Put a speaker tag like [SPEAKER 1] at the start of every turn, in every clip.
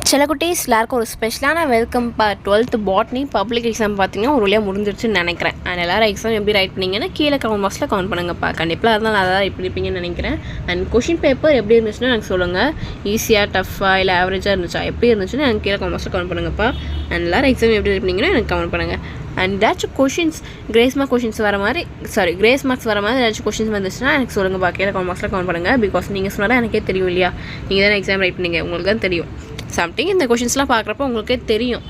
[SPEAKER 1] சில குட்டீஸ் எல்லாருக்கும் ஒரு ஸ்பெஷலான welcome 12th botany public exam பார்த்தீங்கன்னா ஒரு வழியாக முடிஞ்சிருச்சுன்னு நினைக்கிறேன். அண்ட் எல்லாரும் எக்ஸாம் எப்படி ரைட் பண்ணிங்கன்னா கீழே கமெண்ட் பாக்ஸில் கமெண்ட் பண்ணுங்கப்பா. கண்டிப்பாக அதனால் அதான் இப்படி இருப்பீங்கன்னு நினைக்கிறேன். அண்ட் கொஷின் பேப்பர் எப்படி இருந்துச்சுன்னு எனக்கு சொல்லுங்கள். ஈஸியாக டஃப்பாக இல்லை ஆவரேஜாக இருந்துச்சா எப்படி இருந்துச்சுன்னு எனக்கு கீழே கமெண்ட் பாக்ஸில் கமெண்ட் பண்ணுங்கப்பா. அண்ட் எல்லாரும் எக்ஸாம் எப்படி ரைட் பண்ணிங்கன்னா எனக்கு கமெண்ட் பண்ணுங்கள். அண்ட் ஏதாச்சும் கொஷின்ஸ் கிரேஸ் மார்க்ஸ் வர மாதிரி ஏதாச்சும் கொஷின்ஸ் வந்துச்சுன்னா எனக்கு சொல்லுங்கப்பா. கீழே கமெண்ட் பாக்ஸில் கமெண்ட் பண்ணுங்கள். பிகாஸ் நீங்கள் சொன்னால் எனக்கே தெரியும் இல்லையா, நீங்கள் தானே எக்ஸாம் ரைட் பண்ணீங்க, உங்களுக்கு தான் தெரியும். சம்திங் இந்த கொஷின்ஸ்லாம் பார்க்குறப்ப உங்களுக்கே தெரியும்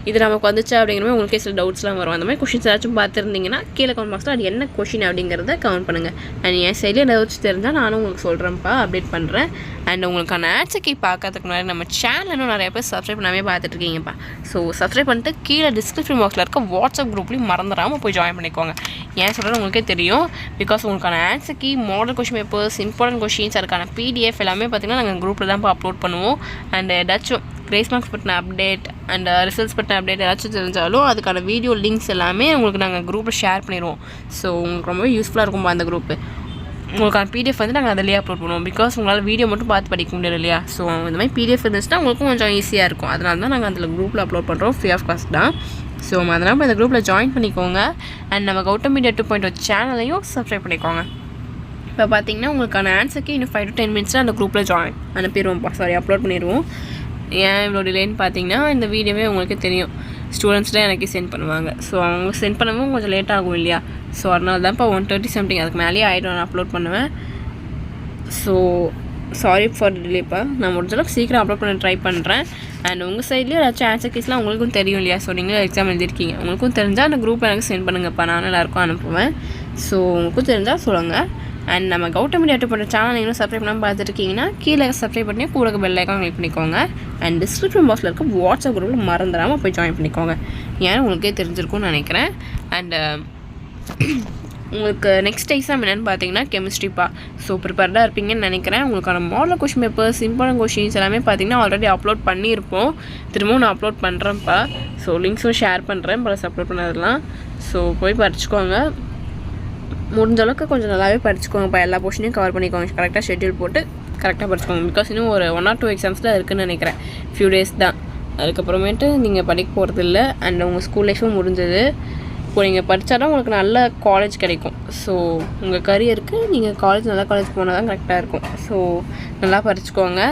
[SPEAKER 1] இது நமக்கு வந்துச்சா அப்படிங்கிற மாதிரி உங்களுக்கே சில டவுட்ஸ்லாம் வரும். அந்த மாதிரி கொஷின்ஸ் ஏதாச்சும் பார்த்துருந்தீங்கன்னா கீழே கமெண்ட் பாக்ஸில் அது என்ன கொஷின் அப்படிங்கிறத கமெண்ட் பண்ணுங்கள். அண்ட் என் சைடில் ஏதாச்சும் தெரிஞ்சால் நானும் உங்களுக்கு சொல்கிறேன்ப்பா, அப்டேட் பண்ணுறேன். அண்ட் உங்களுக்கான ஆன்சர் கீ பார்க்கறதுக்கு முன்னாடி நம்ம சேனல் இன்னும் நிறைய பேர் சப்ஸ்கிரைப் பண்ணாமே பார்த்துட்ருக்கீங்கப்பா. ஸோ சப்ஸ்கிரைப் பண்ணிட்டு கீழே டிஸ்கிரிப்ஷன் பாக்ஸில் இருக்க வாட்ஸ்அப் குரூப்லேயும் மறந்துடாமல் போய் ஜாயின் பண்ணிக்கோங்க. ஏன் சொல்கிறது உங்களுக்கே தெரியும். பிகாஸ் உங்களுக்கான answer key, model question papers, important questions, அதுக்கான பிடிஎஃப் எல்லாமே பார்த்திங்கன்னா நாங்கள் குரூப்பில் தான் அப்லோட் பண்ணுவோம். அண்ட் ஏதாச்சும் கிரேஸ் மார்க்ஸ் பற்றின அப்டேட் அண்ட் ரிசல்ட்ஸ் பற்றின அப்டேட் ஏதாச்சும் தெரிஞ்சாலும் அதுக்கான வீடியோ லிங்க்ஸ் எல்லாமே உங்களுக்கு நாங்கள் குரூப்பில் ஷேர் பண்ணிடுவோம். ஸோ உங்களுக்கு ரொம்பவே யூஸ்ஃபுல்லாக இருக்கும்பா அந்த குரூப்பு. உங்களுக்கான பிடிஎஃப் வந்து நாங்கள் அதிலேயே அப்லோட் பண்ணுவோம். பிகாஸ் உங்களால் வீடியோ மட்டும் பார்த்து படிக்க முடியாது இல்லையா. ஸோ இந்த மாதிரி பிடிஎஃப் இருந்துச்சுன்னா உங்களுக்கும் கொஞ்சம் ஈஸியாக இருக்கும். அதனால தான் நாங்கள் அதில் குரூப்பில் அப்லோட் பண்ணுறோம், ஃப்ரீ ஆஃப் காஸ்ட் தான். ஸோ அதனால் இந்த குரூப்பில் ஜாயின் பண்ணிக்கோங்க. அண்ட் நம்ம கௌதம் மீடியா 2.0 சேனலையும் சப்ஸ்கிரைப் பண்ணிக்கோங்க. இப்போ பார்த்தீங்கன்னா உங்களுக்கான ஆன்சருக்கு இன்னும் 5 to 10 மினிட்ஸில் அந்த குரூப்பில் அனுப்பிடுவோம்ப்பா. அப்லோட் பண்ணிடுவோம். ஏன் இவ்வளோ டிலேன்னு பார்த்தீங்கன்னா இந்த வீடியோவே உங்களுக்கு தெரியும், ஸ்டூடெண்ட்ஸ்லாம் எனக்கு சென்ட் பண்ணுவாங்க. ஸோ அவங்க சென்ட் பண்ணவும் கொஞ்சம் லேட் ஆகும் இல்லையா. ஸோ அதனால தான் இப்போ 1:30 சம்திங் அதுக்கு மேலேயே ஆகிடும் நான் அப்லோட் பண்ணுவேன். ஸோ சாரி ஃபார் டிலேப்பா. நான் முடிஞ்சளவுக்கு சீக்கிரம் அப்லோட் பண்ண ட்ரை பண்ணுறேன். அண்ட் உங்கள் சைட்லேயும் ஏதாச்சும் ஆன்சர் கீஸ்லாம் உங்களுக்கும் தெரியும் இல்லையா. ஸோ நீங்களும் எக்ஸாம் எழுதிருக்கீங்க, உங்களுக்கும் தெரிஞ்சால் அந்த குரூப் எனக்கு சென்ட் பண்ணுங்கப்பா, நானும் எல்லாருக்கும் அனுப்புவேன். ஸோ உங்களுக்கும் தெரிஞ்சால் சொல்லுங்கள். அண்ட் நம்ம கௌதம் மீடியா 2.0 சேனல் நீங்களும் சப்ஸ்கிரைப் பண்ணாமல் பார்த்துருக்கீங்கன்னா கீழே சப்ஸ்கிரைப் பண்ணி கூட பெல் ஐக்கான் கிளிக் பண்ணிக்கோங்க. அண்ட் டிஸ்கிரிப்ஷன் பாக்ஸில் இருக்க வாட்ஸ்அப் குரூப்பில் மறந்துடாமல் போய் ஜாயின் பண்ணிக்கோங்க. ஏன்னா உங்களுக்கே தெரிஞ்சிருக்கும்னு நினைக்கிறேன். அண்டு உங்களுக்கு நெக்ஸ்ட் எக்ஸாம் என்னென்னு பார்த்தீங்கன்னா கெமிஸ்ட்ரிப்பா. ஸோ ப்ரிப்பேர்டாக இருப்பீங்கன்னு நினைக்கிறேன். உங்களுக்கான model question papers, important questions எல்லாமே பார்த்தீங்கன்னா ஆல்ரெடி அப்லோட் பண்ணியிருப்போம். திரும்பவும் நான் அப்லோட் பண்ணுறேன்ப்பா. ஸோ லிங்க்ஸும் ஷேர் பண்ணுறேன் ப்ளஸ் அப்லோட் பண்ணதெல்லாம். ஸோ போய் படிச்சுக்கோங்க. முடிஞ்ச அளவுக்கு கொஞ்சம் நல்லாவே படிச்சுக்கோங்கப்பா. எல்லா போர்ஷனையும் கவர் பண்ணிக்கோங்க. கரெக்டாக ஷெட்யூல் போட்டு கரெக்டாக படிச்சுக்கோங்க. பிகாஸ் இன்னும் ஒரு 1 or 2 எக்ஸாம்ஸ் தான் இருக்குதுன்னு நினைக்கிறேன். ஃபியூ டேஸ் தான். அதுக்கப்புறமேட்டு நீங்கள் படிக்க போகிறது இல்லை. அண்ட் உங்கள் ஸ்கூல் லைஃப்பும் முடிஞ்சது. இப்போ நீங்கள் படித்தாதான் உங்களுக்கு நல்ல காலேஜ் கிடைக்கும். ஸோ உங்கள் கரியருக்கு நீங்கள் நல்ல காலேஜ் போனால் தான் கரெக்டாக இருக்கும். ஸோ நல்லா படிச்சுக்கோங்க.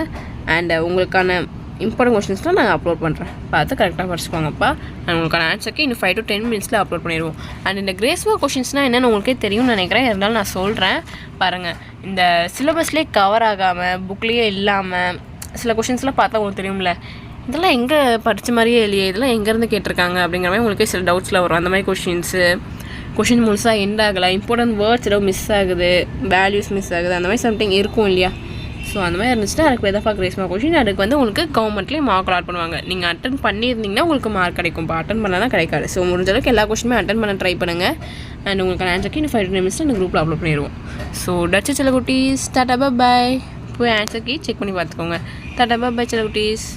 [SPEAKER 1] அண்ட் உங்களுக்கான இம்பார்ட்டன்ட் கொஷின்ஸ்லாம் நாங்கள் அப்லோட் பண்ணுறேன், பார்த்து கரெக்டாக படிச்சுக்கோங்கப்பா. அண்ட் உங்களுக்கான ஆன்சருக்கு இன்னும் 5 to 10 மினிட்ஸில் அப்லோட் பண்ணிடுவோம். அண்ட் இந்த கிரேஸ் மார்க் கொஷின்ஸ்னால் என்னென்னு உங்களுக்கே தெரியும்னு நினைக்கிறேன். இருந்தாலும் நான் சொல்கிறேன் பாருங்கள். இந்த சிலபஸ்லேயே கவர் ஆகாமல் புக்லேயே இல்லாமல் சில கொஷின்ஸ்லாம் பார்த்தா உங்களுக்கு தெரியும்ல, இதெல்லாம் எங்கே படித்த மாதிரியே இல்லையே, இதெல்லாம் எங்கேருந்து கேட்டிருக்காங்க அப்படிங்கிற மாதிரி உங்களுக்கே சில டவுட்ஸில் வரும். அந்த மாதிரி கொஷின் முழுசாக எண்ட் ஆகலை, இம்பார்ட்டன்ட் வேர்ட்ஸ் ஏதோ மிஸ் ஆகுது, வேல்யூஸ் மிஸ் ஆகுது, அந்த மாதிரி சம்திங் இருக்கும் இல்லையா. ஸோ அந்த மாதிரி இருந்துச்சுன்னா அதுக்கு எதப்பா கிரேஸ் மார்க் கொஷின் அதுக்கு வந்து உங்களுக்கு கவர்மெண்ட்லேயே மார்க் அலாட் பண்ணுவாங்க. நீங்கள் அட்டன் பண்ணியிருந்தீங்கன்னா உங்களுக்கு மார்க் கிடைக்கும். இப்போ அட்டன் பண்ணால் தான் கிடைக்காது. ஸோ முடிஞ்ச அளவுக்கு எல்லா கொஷினுமே அட்டன் பண்ண ட்ரை பண்ணுங்கள். அண்ட் உங்களுக்கு ஆன்சருக்கு இன்னும் 5 நிமிஷம் இந்த குரூப்பில் அப்லோட் பண்ணிடுவோம். ஸோ டச்சு சில குட்டீஸ் டாடா பாய். போய் ஆன்சர் கீ செக் பண்ணி பார்த்துக்கோங்க. டாடா பாய் சில குட்டீஸ்.